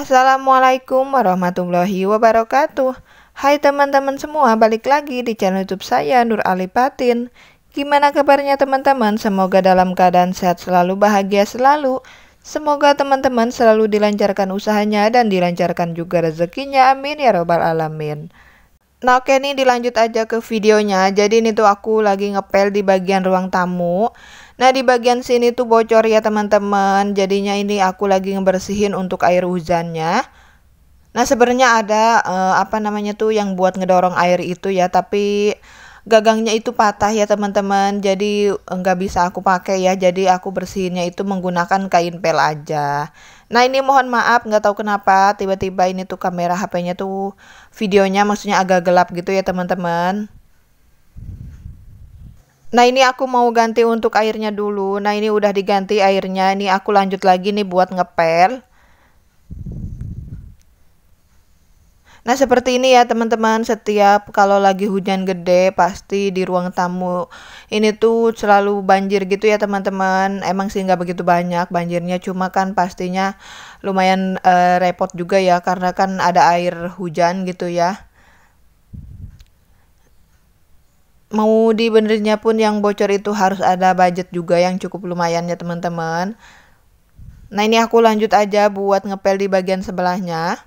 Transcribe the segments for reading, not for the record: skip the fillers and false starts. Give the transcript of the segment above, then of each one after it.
Assalamualaikum warahmatullahi wabarakatuh. Hai teman-teman semua, balik lagi di channel YouTube saya Nur Alipatin. Gimana kabarnya teman-teman? Semoga dalam keadaan sehat selalu, bahagia selalu. Semoga teman-teman selalu dilancarkan usahanya dan dilancarkan juga rezekinya, amin ya robbal alamin. Nah oke nih, dilanjut aja ke videonya. Jadi ini tuh aku lagi ngepel di bagian ruang tamu. Nah di bagian sini tuh bocor ya teman-teman. Jadinya ini aku lagi ngebersihin untuk air hujannya. Nah sebenarnya ada apa namanya tuh yang buat ngedorong air itu ya, tapi gagangnya itu patah ya teman-teman. Jadi nggak bisa aku pakai ya. Jadi aku bersihinnya itu menggunakan kain pel aja. Nah ini mohon maaf, nggak tahu kenapa tiba-tiba ini tuh kamera HP-nya tuh videonya maksudnya agak gelap gitu ya teman-teman. Nah ini aku mau ganti untuk airnya dulu. Nah ini udah diganti airnya. Ini aku lanjut lagi nih buat ngepel. Nah seperti ini ya teman-teman, setiap kalau lagi hujan gede pasti di ruang tamu ini tuh selalu banjir gitu ya teman-teman. Emang sih nggak begitu banyak banjirnya, cuma kan pastinya lumayan repot juga ya karena kan ada air hujan gitu ya. Mau dibenernya pun yang bocor itu harus ada budget juga yang cukup lumayan ya teman-teman. Nah ini aku lanjut aja buat ngepel di bagian sebelahnya.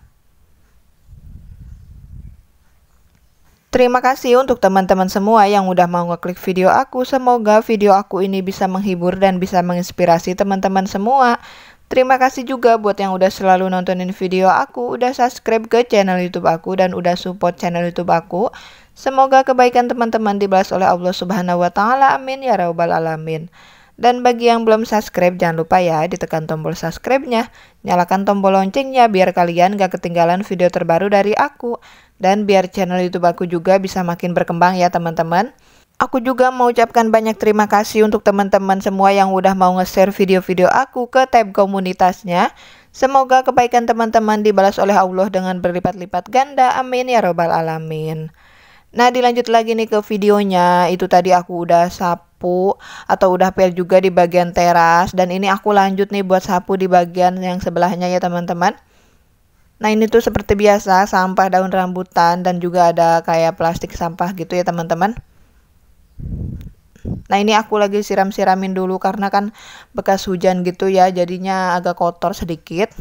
Terima kasih untuk teman-teman semua yang udah mau ngeklik video aku. Semoga video aku ini bisa menghibur dan bisa menginspirasi teman-teman semua. Terima kasih juga buat yang udah selalu nontonin video aku, udah subscribe ke channel YouTube aku, dan udah support channel YouTube aku. Semoga kebaikan teman-teman dibalas oleh Allah Subhanahu wa Ta'ala. Amin ya Rabbal 'Alamin. Dan bagi yang belum subscribe, jangan lupa ya ditekan tombol subscribe-nya, nyalakan tombol loncengnya biar kalian gak ketinggalan video terbaru dari aku. Dan biar channel YouTube aku juga bisa makin berkembang ya teman-teman. Aku juga mau ucapkan banyak terima kasih untuk teman-teman semua yang udah mau nge-share video-video aku ke tab komunitasnya. Semoga kebaikan teman-teman dibalas oleh Allah dengan berlipat-lipat ganda. Amin ya robbal alamin. Nah dilanjut lagi nih ke videonya. Itu tadi aku udah sapu atau udah pel juga di bagian teras. Dan ini aku lanjut nih buat sapu di bagian yang sebelahnya ya teman-teman. Nah ini tuh seperti biasa sampah daun rambutan dan juga ada kayak plastik sampah gitu ya teman-teman. Nah ini aku lagi siram-siramin dulu karena kan bekas hujan gitu ya, jadinya agak kotor sedikit.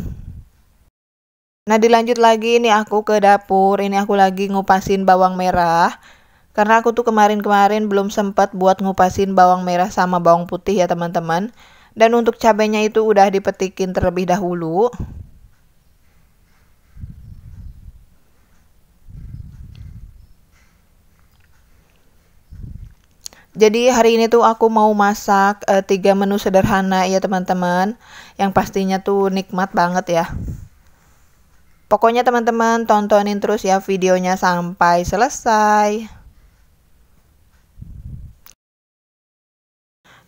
Nah dilanjut lagi nih aku ke dapur. Ini aku lagi ngupasin bawang merah. Karena aku tuh kemarin-kemarin belum sempat buat ngupasin bawang merah sama bawang putih ya teman-teman. Dan untuk cabenya itu udah dipetikin terlebih dahulu. Jadi hari ini tuh aku mau masak 3 menu sederhana ya teman-teman. Yang pastinya tuh nikmat banget ya. Pokoknya teman-teman tontonin terus ya videonya sampai selesai.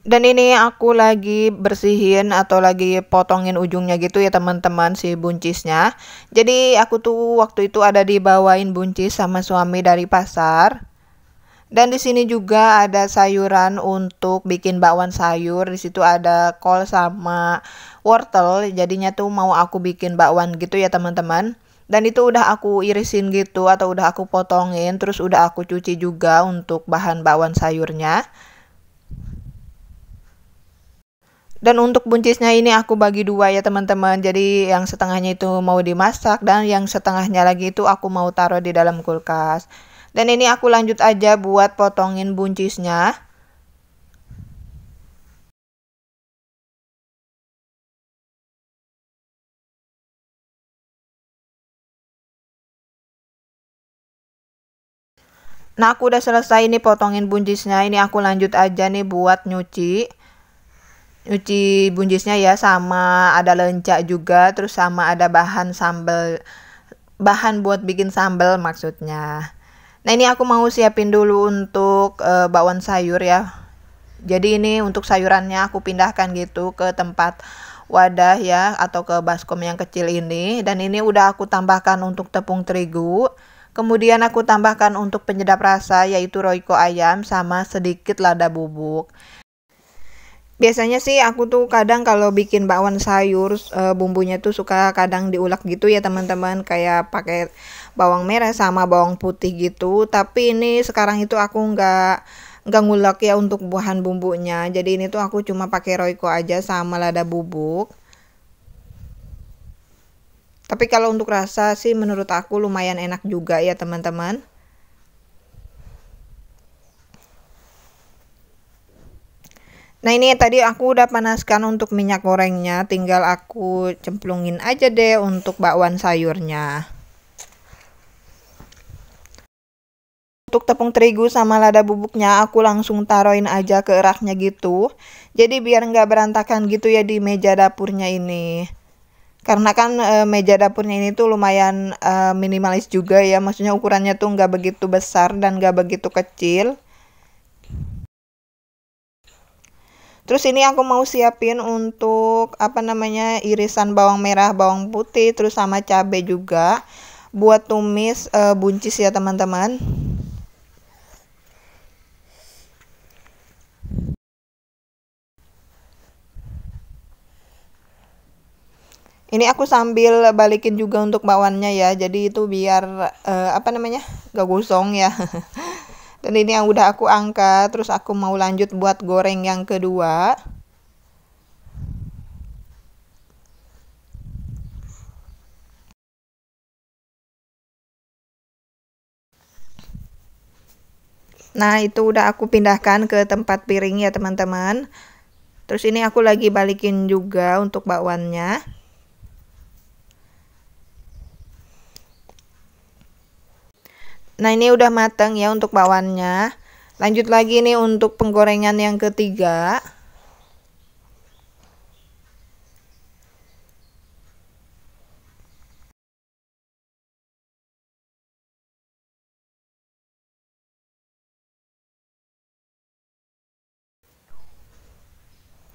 Dan ini aku lagi bersihin atau lagi potongin ujungnya gitu ya teman-teman, si buncisnya. Jadi aku tuh waktu itu ada dibawain buncis sama suami dari pasar. Dan di sini juga ada sayuran untuk bikin bakwan sayur. Di situ ada kol sama wortel. Jadinya tuh mau aku bikin bakwan gitu ya teman-teman. Dan itu udah aku irisin gitu atau udah aku potongin. Terus udah aku cuci juga untuk bahan bakwan sayurnya. Dan untuk buncisnya ini aku bagi dua ya teman-teman. Jadi yang setengahnya itu mau dimasak dan yang setengahnya lagi itu aku mau taruh di dalam kulkas. Dan ini aku lanjut aja buat potongin buncisnya. Nah aku udah selesai nih potongin buncisnya. Ini aku lanjut aja nih buat nyuci buncisnya ya, sama ada lenca juga, terus sama ada bahan sambal, bahan buat bikin sambal maksudnya. Nah ini aku mau siapin dulu untuk bakwan sayur ya. Jadi ini untuk sayurannya aku pindahkan gitu ke tempat wadah ya, atau ke baskom yang kecil ini. Dan ini udah aku tambahkan untuk tepung terigu. Kemudian aku tambahkan untuk penyedap rasa yaitu royco ayam sama sedikit lada bubuk. Biasanya sih aku tuh kadang kalau bikin bakwan sayur, bumbunya tuh suka kadang diulek gitu ya teman-teman, kayak pakai bawang merah sama bawang putih gitu. Tapi ini sekarang itu aku nggak ngulek ya untuk bahan bumbunya. Jadi ini tuh aku cuma pakai Royco aja sama lada bubuk. Tapi kalau untuk rasa sih menurut aku lumayan enak juga ya teman-teman. Nah ini tadi aku udah panaskan untuk minyak gorengnya, tinggal aku cemplungin aja deh untuk bakwan sayurnya. Untuk tepung terigu sama lada bubuknya aku langsung taruhin aja ke raknya gitu. Jadi biar nggak berantakan gitu ya di meja dapurnya ini. Karena kan meja dapurnya ini tuh lumayan minimalis juga ya, maksudnya ukurannya tuh nggak begitu besar dan nggak begitu kecil. Terus ini aku mau siapin untuk apa namanya irisan bawang merah, bawang putih, terus sama cabai juga buat tumis buncis ya teman-teman. Ini aku sambil balikin juga untuk bakwannya ya, jadi itu biar apa namanya gak gosong ya. Dan ini yang udah aku angkat, terus aku mau lanjut buat goreng yang kedua. Nah itu udah aku pindahkan ke tempat piring ya teman-teman. Terus ini aku lagi balikin juga untuk bakwannya. Nah ini udah matang ya untuk bakwannya. Lanjut lagi nih untuk penggorengan yang ketiga.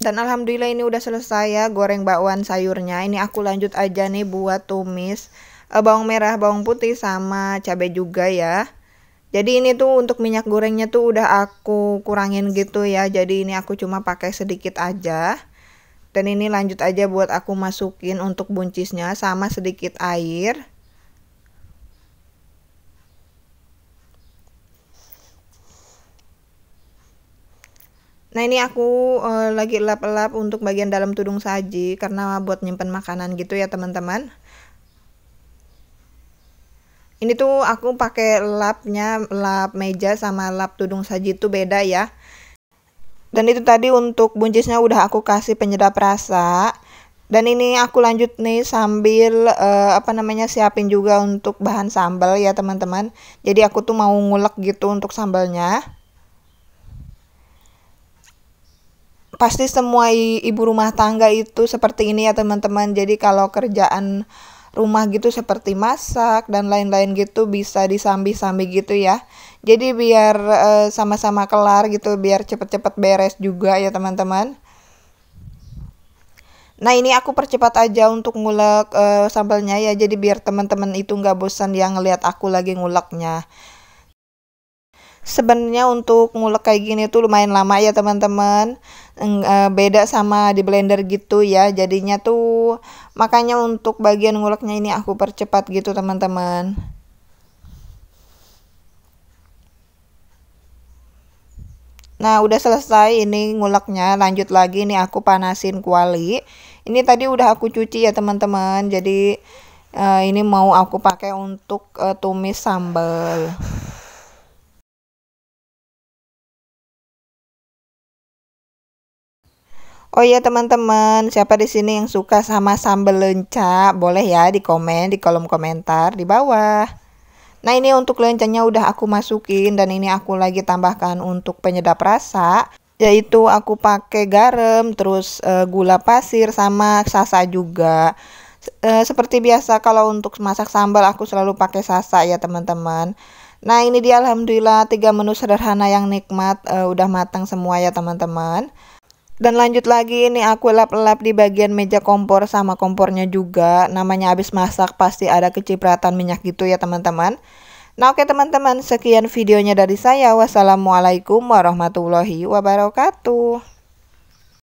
Dan alhamdulillah ini udah selesai ya goreng bakwan sayurnya. Ini aku lanjut aja nih buat tumis bawang merah, bawang putih sama cabai juga ya. Jadi ini tuh untuk minyak gorengnya tuh udah aku kurangin gitu ya. Jadi ini aku cuma pakai sedikit aja. Dan ini lanjut aja buat aku masukin untuk buncisnya sama sedikit air. Nah ini aku lagi elap-elap untuk bagian dalam tudung saji karena buat nyimpen makanan gitu ya teman-teman. Ini tuh aku pakai lapnya, lap meja sama lap tudung saji itu beda ya. Dan itu tadi untuk buncisnya udah aku kasih penyedap rasa. Dan ini aku lanjut nih sambil apa namanya siapin juga untuk bahan sambal ya teman-teman. Jadi aku tuh mau ngulek gitu untuk sambalnya. Pasti semua ibu rumah tangga itu seperti ini ya teman-teman. Jadi kalau kerjaan rumah gitu seperti masak dan lain-lain gitu bisa disambi-sambi gitu ya. Jadi biar sama-sama kelar gitu, biar cepet-cepet beres juga ya teman-teman. Nah ini aku percepat aja untuk ngulek sambalnya ya. Jadi biar teman-teman itu nggak bosan ya ngelihat aku lagi nguleknya. Sebenarnya untuk ngulek kayak gini tuh lumayan lama ya teman-teman. Beda sama di blender gitu ya. Jadinya tuh makanya untuk bagian nguleknya ini aku percepat gitu teman-teman. Nah udah selesai ini nguleknya. Lanjut lagi nih aku panasin kuali. Ini tadi udah aku cuci ya teman-teman. Jadi ini mau aku pakai untuk tumis sambal. Oh iya teman-teman, siapa di sini yang suka sama sambal lenca? Boleh ya di komen di kolom komentar di bawah. Nah ini untuk lencanya udah aku masukin dan ini aku lagi tambahkan untuk penyedap rasa. Yaitu aku pakai garam, terus gula pasir sama sasa juga. Seperti biasa kalau untuk masak sambal aku selalu pakai sasa ya teman-teman. Nah ini dia alhamdulillah 3 menu sederhana yang nikmat udah matang semua ya teman-teman. Dan lanjut lagi ini aku lap-lap di bagian meja kompor sama kompornya juga. Namanya habis masak pasti ada kecipratan minyak gitu ya teman-teman. Nah oke teman-teman, sekian videonya dari saya. Wassalamualaikum warahmatullahi wabarakatuh.